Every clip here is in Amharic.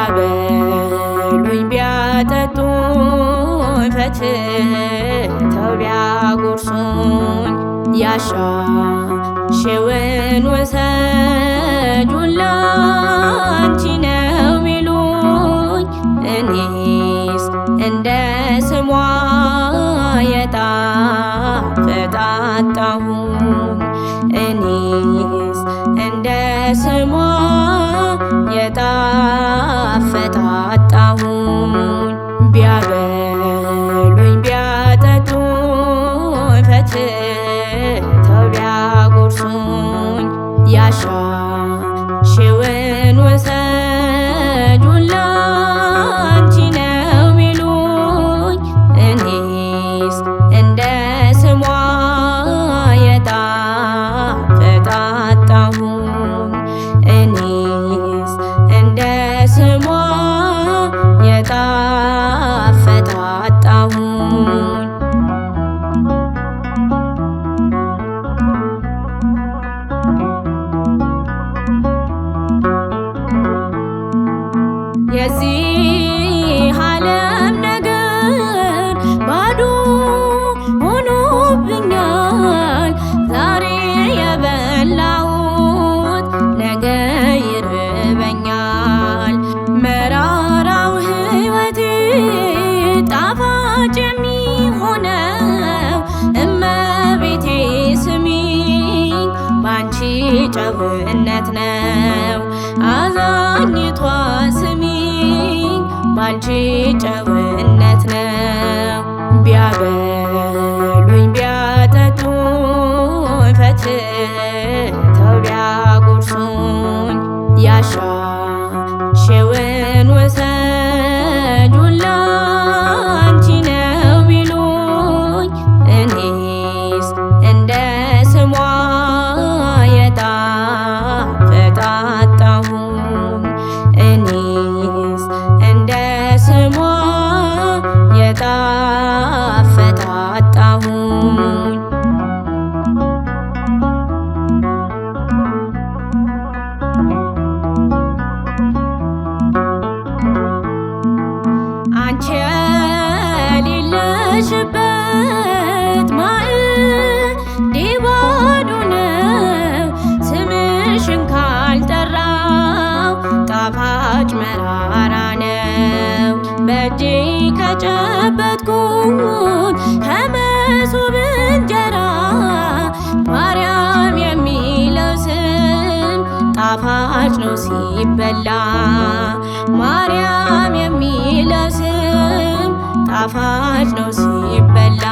ቢያበሉኝ ቢያጠጡኝ ፈትተው ቢያጎርሱኝ ያሻሽውን ውሰጁን ላንቺ ነው ቢሉኝ እኔስ እንደ ስሟ የጣፈጠ አጣሁኝ እኔስ እንደ ስሟ የጣፈጠ አጣሁኝ ቢያበሉኝ ቢያጠጡኝ ፈትተው ቢያጎርሱኝ ያሻሽውን ውሰጁን ላንቺ ነው ቢሉኝ እኔስ እንደ ስሟ የጣፈጠ አጣሁኝ እኔስ እንደ ስሟ የጣፈጠ አጣሁኝ የዚህ ዓለም ነገር ባዶ ሆኖብኛል ዛሬ የበላሁት ነገ ይርበኛል መራራው ሕይወቴ ጣፋጭ የሚሆነው እመቤቴ ስሚኝ ባንቺ ጨውነት ነው አዛኝቷ ስሚኝ ባንቺ ጨውነት ነው ቢያበሉኝ ቢያጠጡኝ ፈትተው ቢያጎርሱኝ ያሻሽውን ውሰጁን ላንቺ ነው ቢሉኝ እኔስ እንደ ስሟ የጣፈጠ አጣሁኝ እኔስ እንደ ስሟ የጣፈጠ አጣሁኝ አንቺ የሌለሽበት ማዕዴ ባዶ ነው ስምሽን ካልጠራው ጣፋጭ መራራ ነው በእጄ ከጨበጥኩት ከመሶብ እንጀራ ማርያም የሚለው ስም ጣፋጭ ነው ሲበላ ማርያም የሚለው ስም ጣፋጭ ነው ሲበላ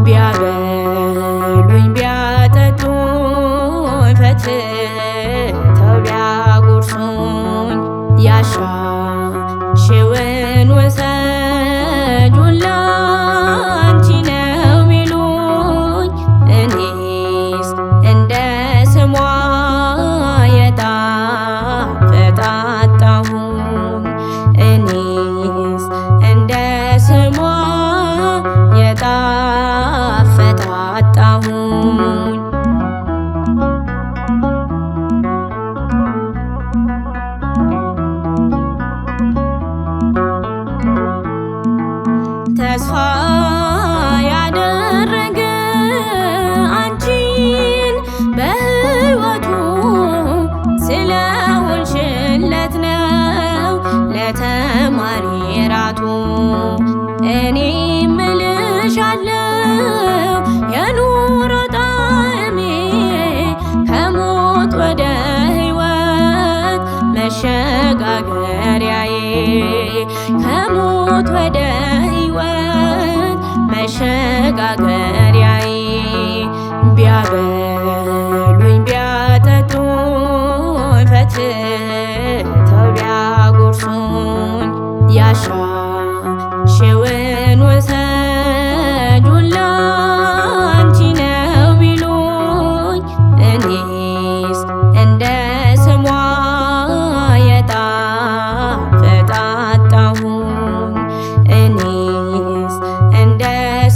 ቢያበሉኝ ቢያጠጡኝ ፈትተው ቢያጎርሱኝ ያሻሽውን ውሰጁን ላንቺ ነው ቢሉኝ እኔስ እንደ ስሟ የጣፈጠ አጣሁኝ እኔስ እንደ ስሟ የጣፈጠ አጣሁኝ ተስፋ ያደረገ አንቺን በሕይወቱ ስለሆንሽለት ነው ለተማሪ ራቱ እኔ ምልሻለው የኑሮ ጣዕሜ ከሞት ወደ ሕይወት መሸጋገሪያዬ ከሞት ወደ ሕይወት መሸጋገሪያዬ ቢያበሉኝ ቢያጠጡኝ ፈትተው ቢያጎርሱኝ ያሻሽውን ውሰጁን ላንቺ ነው ቢሉኝ እኔስ እንደ ስሟ የጣፈጠ አጣሁኝ እኔስ እንደ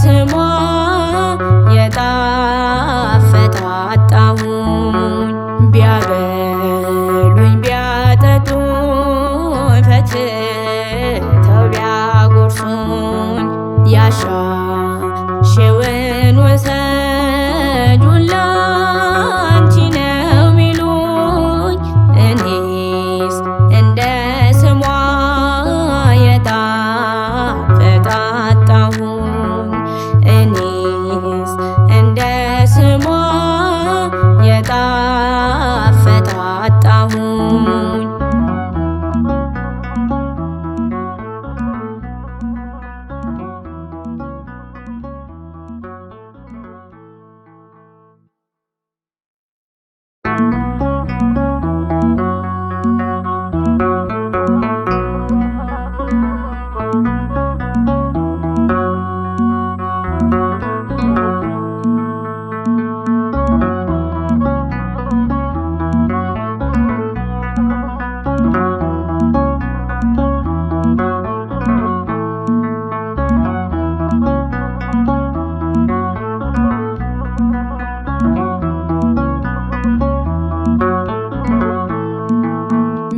ስሟ የጣፈጠ አጣሁኝ ቢያበሉኝ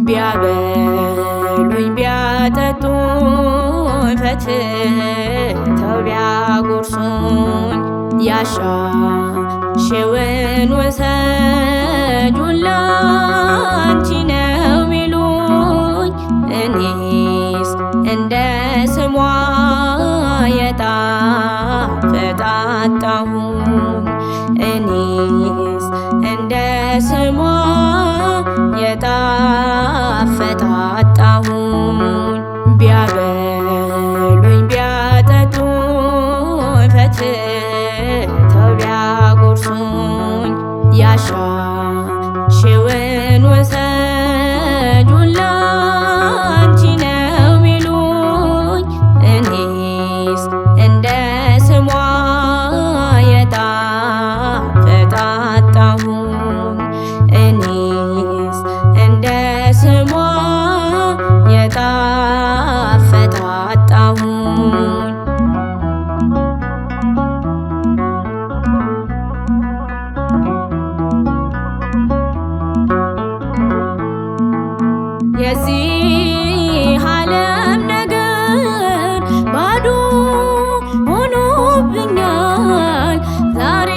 ቢያበሉኝ ቢያጠጡኝ ፈትተው ቢያጎርሱኝ ያሻሽውን ውሰጁን ላንቺ ነው ቢሉኝ እኔስ እንደ ስሟ የጣፈጠ አጣሁኝ እኔስ እንደ ስሟ የጣፈጠ አጣሁኝ ቢያበሉኝ ቢያጠጡኝ ፈትተው ቢያጎርሱኝ ያሻሽውን ውሰጁን ላንቺ ነው ቢሉኝ እኔስ እንደ ስሟ የጣፈጠ አጣሁኝ እኔስ እንደ ስሟ የጣፈጠ አጣሁኝ። የዚህ ዓለም ነገር ባዶ ሆኖብኛል ዛሬ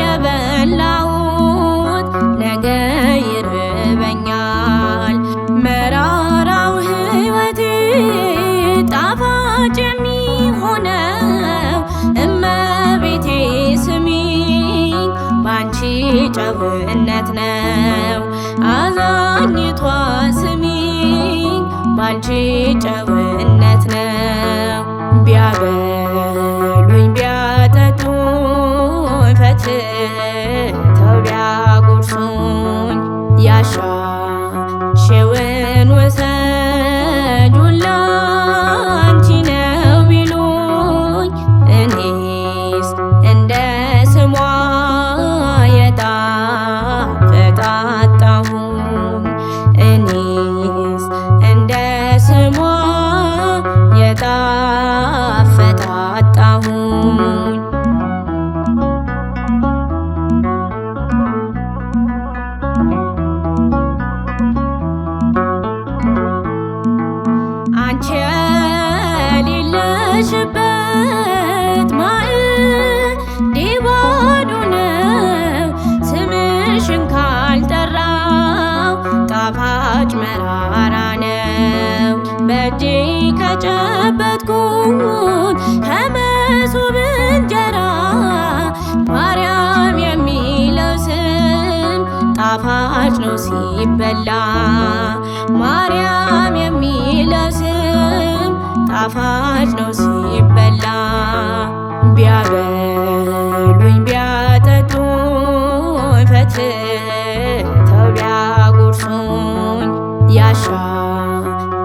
የበላሁት ነገ ይርበኛል መራራው ሕይወቴ ጣፋጭ የሚሆነው እመቤቴ ስሚኝ ባንቺ ጨውነት ነው አዛኝቷ ስሚኝ ባንቺ ጨውነት ነው ቢያበሉኝ ቢያጠጡኝ ፈትተው ቢያጎርሱኝ ያሻሽውን ውሰጁን ላንቺ ነው ቢሉኝ እኔስ እንደ ስሟ የጣፈጠ አጣሁኝ እኔስ እንደ ስሟ የጣፈጠ አጣሁኝ። አንቺ የሌለሽበት ማዕዴ ባዶ ነው ስምሽን ካልጠራው ጣፋጭ መራራ ነው በእጄ ከጨበጥኩት ከመሶብ እንጀራ ማርያም የሚለው ስም ጣፋጭ ነው ሲበላ ማርያም የሚለው ስም ጣፋጭ ነው ሲበላ ቢያበሉኝ ቢያጠጡኝ ፈትተው ቢያጎርሱኝ ያሻሽውን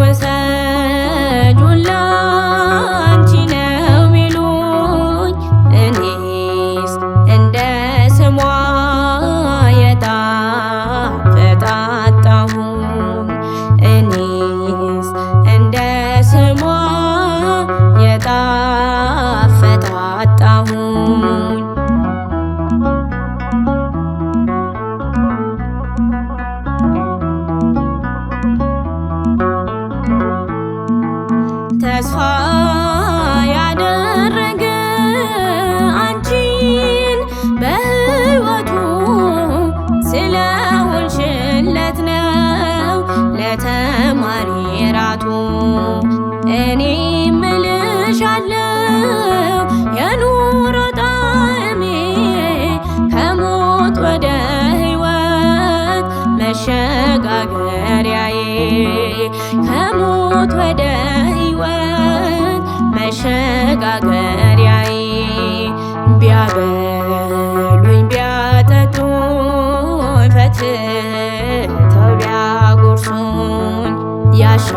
ውሰጁን ላንቺ ነው ቢሉኝ እኔስ እንደ ስሟ የጣፈጠ አጣሁኝ እኔስ እንደ ስሟ የጣፈጠ አጣሁኝ። ተስፋ ያደረገ አንቺን በሕይወቱ ስለሆንሽለት ነው ለተማሪ ራቱ እኔ ምልሻለው የኑሮ ጣዕሜ ከሞት ወደ ሕይወት መሸጋገሪያዬ ከሞት ወደ ሕይወት መሸጋገሪያዬ ቢያበሉኝ ቢያጠጡኝ ፈትተው ቢያጎርሱኝ ያሻ